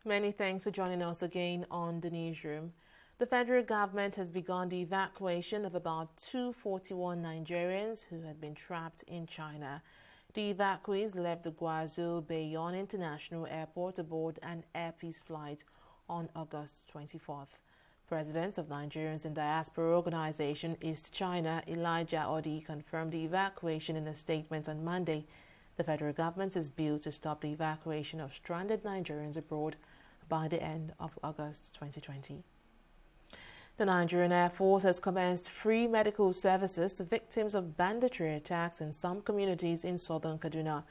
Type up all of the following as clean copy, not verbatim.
Many thanks for joining us again on the newsroom. The federal government has begun the evacuation of about 241 Nigerians who had been trapped in China. The evacuees left the Guazhou Bayon International Airport aboard an Air Peace flight on August 24th. President of Nigerians in Diaspora Organization East China, Elijah Odi, confirmed the evacuation in a statement on Monday. The federal government is bill to stop the evacuation of stranded Nigerians abroad by the end of August 2020. The Nigerian Air Force has commenced free medical services to victims of banditry attacks in some communities in southern Kaduna.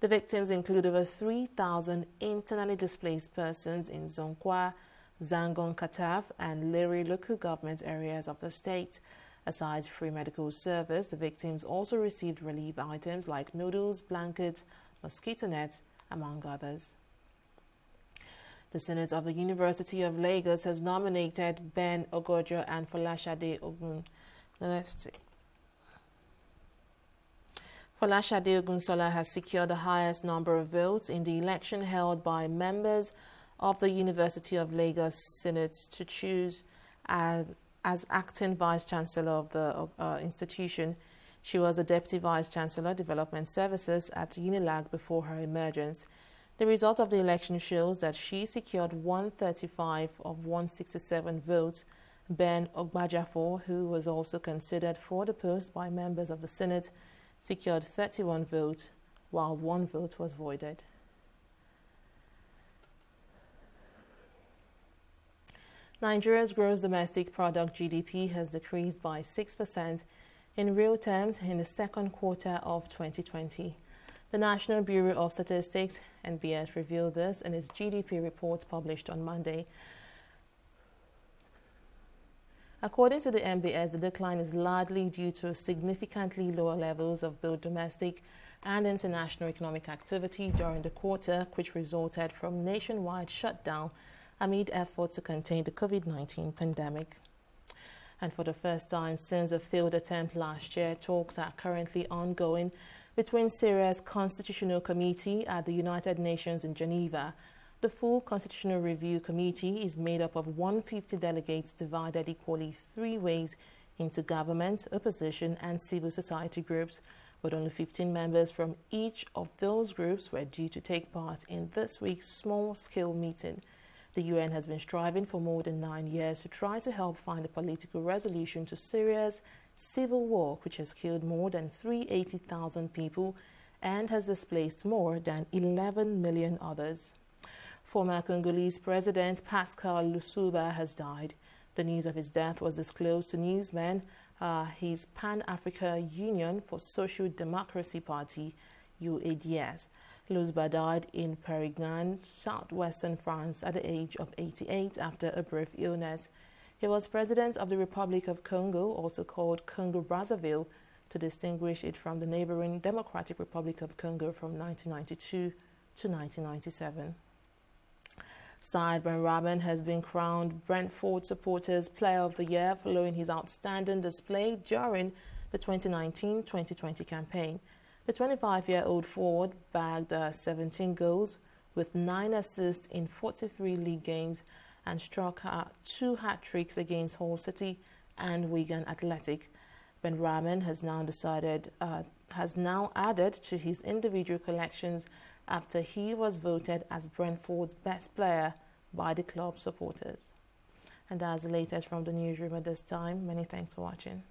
The victims include over 3,000 internally displaced persons in Zonkwa, Zangon Kataf, and Liri local government areas of the state. Aside free medical service, the victims also received relief items like noodles, blankets, mosquito nets, among others. The Senate of the University of Lagos has nominated Ben Ogojo and Folashade Ogun. Let's see. Folashade Ogunsola has secured the highest number of votes in the election held by members of the University of Lagos Senate to choose as acting Vice Chancellor of the institution. She was the Deputy Vice Chancellor, Development Services at UNILAG before her emergence. The result of the election shows that she secured 135 of 167 votes. Ben Ogbajafo, who was also considered for the post by members of the Senate, secured 31 votes, while 1 vote was voided. Nigeria's gross domestic product (GDP) has decreased by 6% in real terms in the second quarter of 2020. The National Bureau of Statistics (NBS) revealed this in its GDP report published on Monday. According to the NBS, the decline is largely due to significantly lower levels of both domestic and international economic activity during the quarter, which resulted from nationwide shutdown amid efforts to contain the COVID-19 pandemic. And for the first time since a failed attempt last year, talks are currently ongoing between Syria's Constitutional Committee at the United Nations in Geneva. The full Constitutional Review Committee is made up of 150 delegates divided equally 3 ways into government, opposition, and civil society groups, but only 15 members from each of those groups were due to take part in this week's small-scale meeting. The UN has been striving for more than 9 years to try to help find a political resolution to Syria's civil war, which has killed more than 380,000 people and has displaced more than 11 million others. Former Congolese President Pascal Lissouba has died. The news of his death was disclosed to newsmen. His Pan-Africa Union for Social Democracy Party, UADS. Lissouba died in Pérignan, southwestern France, at the age of 88 after a brief illness. He was president of the Republic of Congo, also called Congo-Brazzaville, to distinguish it from the neighboring Democratic Republic of Congo from 1992 to 1997. Said Benrahman has been crowned Brentford Supporters Player of the Year following his outstanding display during the 2019-2020 campaign. The 25-year-old forward bagged 17 goals with 9 assists in 43 league games and struck 2 hat-tricks against Hull City and Wigan Athletic. Benrahman has now added to his individual collections after he was voted as Brentford's best player by the club supporters. And that's the latest from the newsroom at this time. Many thanks for watching.